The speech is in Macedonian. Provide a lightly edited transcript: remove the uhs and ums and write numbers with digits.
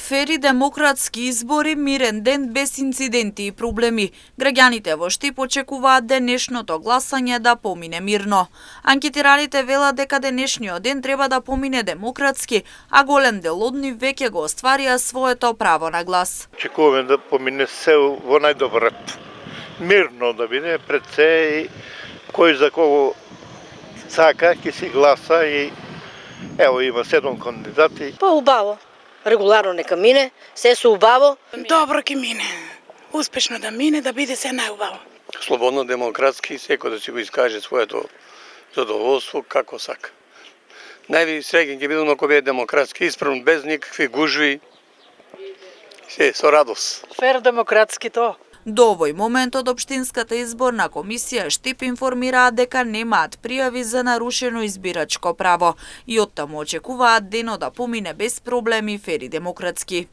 Фери демократски избори, мирен ден без инциденти и проблеми. Граѓаните во Штип очекуваат денешното гласање да помине мирно. Анкетираните велат дека денешниот ден треба да помине демократски, а голем дел од нив веќе го остварија своето право на глас. Очекуваме да помине се во најдобар ред. Мирно да биде пред се и кој за кого сака ќе си гласа и ево има 7 кандидати. Убаво. Регуларно нека мине, се со убаво. Добро ќе мине. Успешно да мине, да биде се најубаво. Слободно, демократски, секој да си го искаже своето задоволство како сака. Најсреќен ќе бидам ако биде демократски исправен, без никакви гужви, се со радост. Фер демократски то. До овој момент од Општинската изборна комисија Штип информираат дека немаат пријави за нарушено избирачко право и оттаму очекуваат денот да помине без проблеми, фер и демократски.